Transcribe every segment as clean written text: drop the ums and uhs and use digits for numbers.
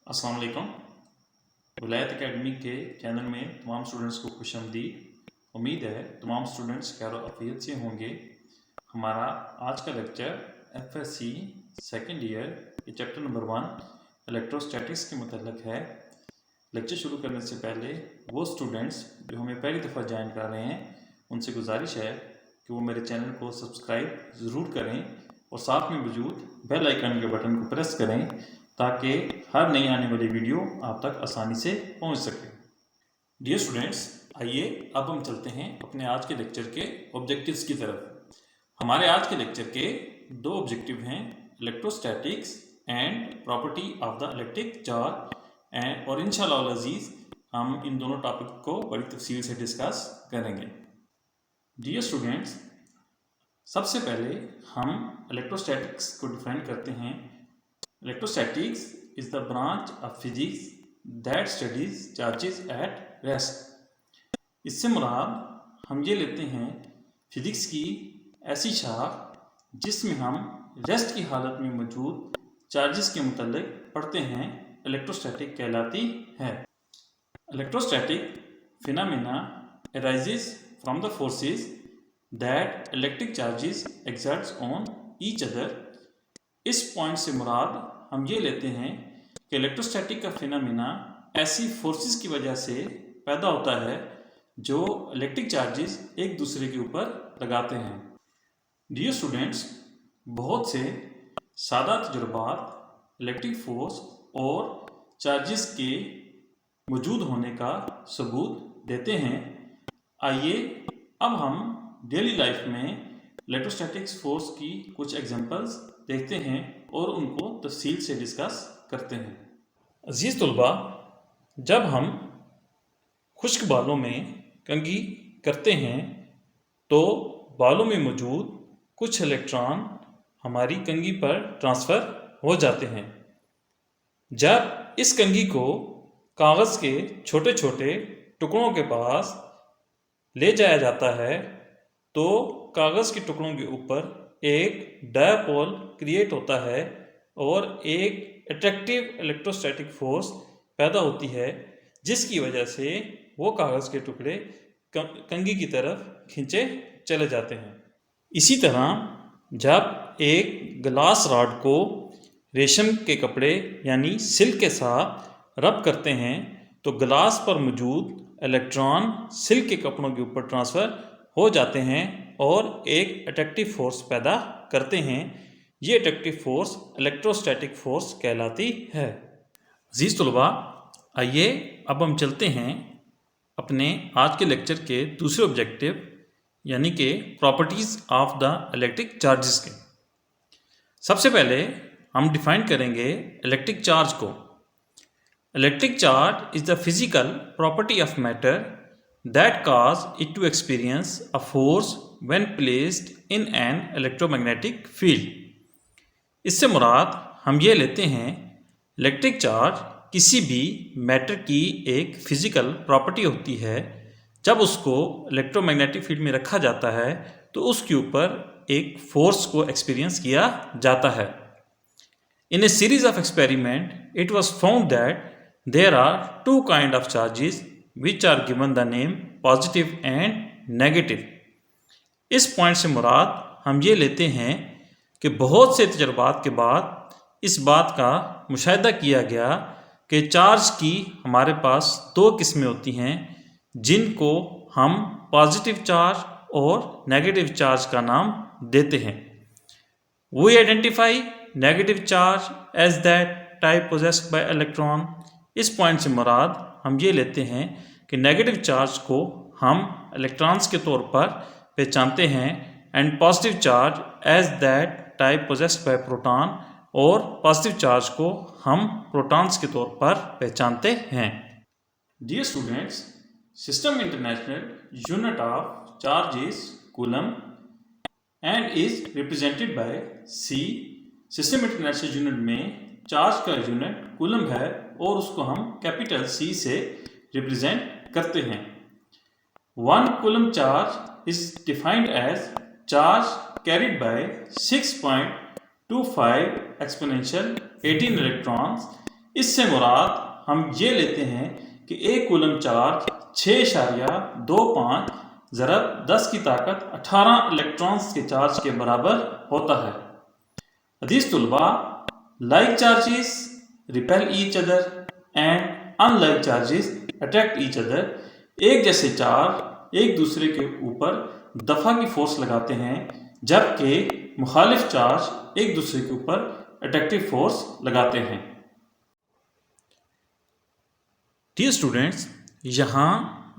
अस्सलाम वालेकुम। विलायत एकेडमी के चैनल में तमाम स्टूडेंट्स को खुशामदीद। उम्मीद है तमाम स्टूडेंट्स खैर आफियत से होंगे। हमारा आज का लेक्चर एफएससी सेकंड ईयर के चैप्टर नंबर 1 इलेक्ट्रोस्टैटिक्स के मतलब है। लेक्चर शुरू करने से पहले वो स्टूडेंट्स जो हमें पहली दफ़ा ज्वाइन कर रहे हैं उनसे गुजारिश है कि वो मेरे चैनल को सब्सक्राइब ज़रूर करें और साथ में मौजूद बेल आइकन के बटन को प्रेस करें ताकि हर नई आने वाली वीडियो आप तक आसानी से पहुंच सके। डियर स्टूडेंट्स, आइए अब हम चलते हैं अपने आज के लेक्चर के ऑब्जेक्टिव्स की तरफ। हमारे आज के लेक्चर के दो ऑब्जेक्टिव हैं, electrostatics and property of the electric charge और इंशाअल्लाह अज़ीज़ हम इन दोनों टॉपिक को बड़ी तफसील से डिस्कस करेंगे। डियर स्टूडेंट्स, सबसे पहले हम इलेक्ट्रोस्टैटिक्स को डिफाइन करते हैं। Electrostatics is the branch of physics that studies charges at rest. इससे मुराद हम ये लेते हैं फिजिक्स की ऐसी शाख जिसमें हम रेस्ट की हालत में मौजूद चार्जेस के मुतालिक पढ़ते हैं, इलेक्ट्रोस्टैटिक कहलाती है। Electrostatic phenomena arises from the forces that electric charges exerts on each other. इस पॉइंट से मुराद हम ये लेते हैं कि इलेक्ट्रोस्टैटिक का फिनोमेना ऐसी फोर्सेस की वजह से पैदा होता है जो इलेक्ट्रिक चार्जेस एक दूसरे के ऊपर लगाते हैं। डियर स्टूडेंट्स, बहुत से सादा तजुर्बात इलेक्ट्रिक फोर्स और चार्जेस के मौजूद होने का सबूत देते हैं। आइए अब हम डेली लाइफ में इलेक्ट्रोस्टैटिक्स फोर्स की कुछ एग्जांपल्स देखते हैं और उनको तफसील से डिस्कस करते हैं। अजीज़ तलबा, जब हम खुश्क बालों में कंघी करते हैं तो बालों में मौजूद कुछ इलेक्ट्रॉन हमारी कंघी पर ट्रांसफ़र हो जाते हैं। जब इस कंघी को कागज़ के छोटे छोटे टुकड़ों के पास ले जाया जाता है तो कागज़ के टुकड़ों के ऊपर एक डायपोल क्रिएट होता है और एक अट्रैक्टिव इलेक्ट्रोस्टैटिक फोर्स पैदा होती है जिसकी वजह से वो कागज़ के टुकड़े कंघी की तरफ खींचे चले जाते हैं। इसी तरह जब एक ग्लास रॉड को रेशम के कपड़े यानी सिल्क के साथ रब करते हैं तो ग्लास पर मौजूद इलेक्ट्रॉन सिल्क के कपड़ों के ऊपर ट्रांसफ़र हो जाते हैं और एक अट्रैक्टिव फोर्स पैदा करते हैं। ये अट्रैक्टिव फोर्स इलेक्ट्रोस्टैटिक फोर्स कहलाती है। अजीज़ तलबा, आइए अब हम चलते हैं अपने आज के लेक्चर के दूसरे ऑब्जेक्टिव यानी कि properties of the electric charges के। सबसे पहले हम डिफाइन करेंगे इलेक्ट्रिक चार्ज को। Electric charge is the physical property of matter that cause it to experience a force when placed in an electromagnetic field. इससे मुराद हम ये लेते हैं इलेक्ट्रिक चार्ज किसी भी मैटर की एक फिजिकल प्रॉपर्टी होती है। जब उसको इलेक्ट्रोमैग्नेटिक फील्ड में रखा जाता है तो उसके ऊपर एक फोर्स को एक्सपीरियंस किया जाता है। In a series of experiment, it was found that there are two kind of charges which are given the name positive and negative. इस पॉइंट से मुराद हम ये लेते हैं कि बहुत से तजर्बात के बाद इस बात का मुशाहिदा किया गया कि चार्ज की हमारे पास दो किस्में होती हैं जिनको हम पॉजिटिव चार्ज और नेगेटिव चार्ज का नाम देते हैं। We identify negative charge as that type possessed by electron. इस पॉइंट से मुराद हम ये लेते हैं कि नेगेटिव चार्ज को हम इलेक्ट्रॉन्स के तौर पर पहचानते हैं and positive charge as that type possessed by proton, और पॉजिटिव चार्ज को हम प्रोटॉन्स के तौर पर पहचानते हैं। Dear students, system international unit of charge is coulomb and is represented by C. System international unit में चार्ज का यूनिट कूलम है और उसको हम कैपिटल सी से रिप्रेजेंट करते हैं। 1 coulomb charge is defined as charge carried by 6.25 exponential 18 electrons. इससे मुराद हम ये लेते हैं कि 1 कूलम चार्ज 6.25 ज़रब 10 की ताकत 18 इलेक्ट्रॉन्स के चार्ज के बराबर होता है। अजीज तुलबा, like charges repel each other and unlike charges attract each other। एक जैसे चार्ज एक दूसरे के ऊपर दफा की फोर्स लगाते हैं, जबकि मुखालिफ चार्ज एक दूसरे के ऊपर अट्रैक्टिव फोर्स लगाते हैं। डियर स्टूडेंट्स, यहाँ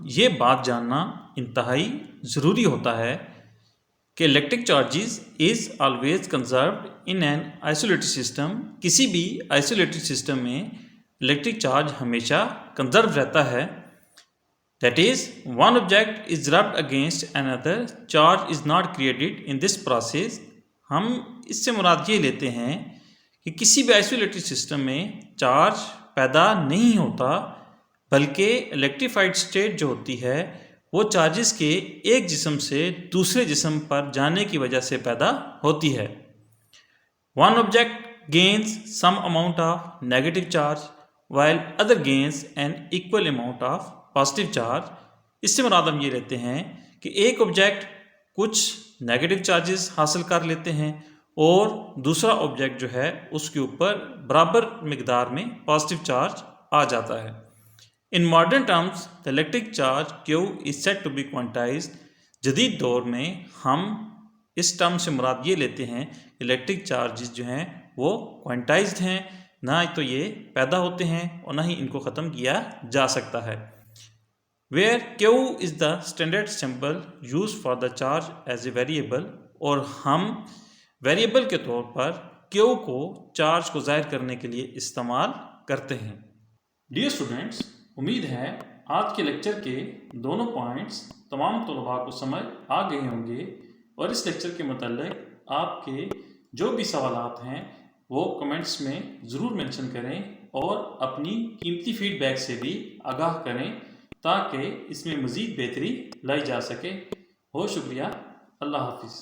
ये बात जानना इंतहाई ज़रूरी होता है कि electric charges is always conserved in an isolated system. किसी भी आइसोलेटेड सिस्टम में इलेक्ट्रिक चार्ज हमेशा कंजर्व रहता है। That is one object is rubbed against another, charge is not created in this process. हम इससे मुराद ये लेते हैं कि किसी भी आइसोलेटेड सिस्टम में चार्ज पैदा नहीं होता, बल्कि इलेक्ट्रीफाइड स्टेट जो होती है वो चार्जेस के एक जिस्म से दूसरे जिस्म पर जाने की वजह से पैदा होती है। One object gains some amount of negative charge while other gains an equal amount of positive charge. इससे मुराद हम ये लेते हैं कि एक ऑब्जेक्ट कुछ नेगेटिव चार्जेस हासिल कर लेते हैं और दूसरा ऑब्जेक्ट जो है उसके ऊपर बराबर मिकदार में पॉजिटिव चार्ज आ जाता है। In modern terms, the electric charge Q is said to be quantized। जदीद दौर में हम इस टर्म से मुराद ये लेते हैं इलेक्ट्रिक चार्जेस जो हैं वो क्वांटाइज्ड हैं, ना तो ये पैदा होते हैं और ना ही इनको ख़त्म किया जा सकता है। Where Q is the standard symbol used for the charge as a variable, और हम वेरिएबल के तौर पर Q को चार्ज को ज़ाहिर करने के लिए इस्तेमाल करते हैं। डियर स्टूडेंट्स, उम्मीद है आज के लेक्चर के दोनों पॉइंट्स तमाम तलबा को समझ आ गए होंगे और इस लेक्चर के मतलब आपके जो भी सवालात हैं वो कमेंट्स में ज़रूर मेंशन करें और अपनी कीमती फीडबैक से भी आगाह करें ताकि इसमें मज़ीद बेहतरी लाई जा सके। बहुत शुक्रिया। अल्लाह हाफिज़।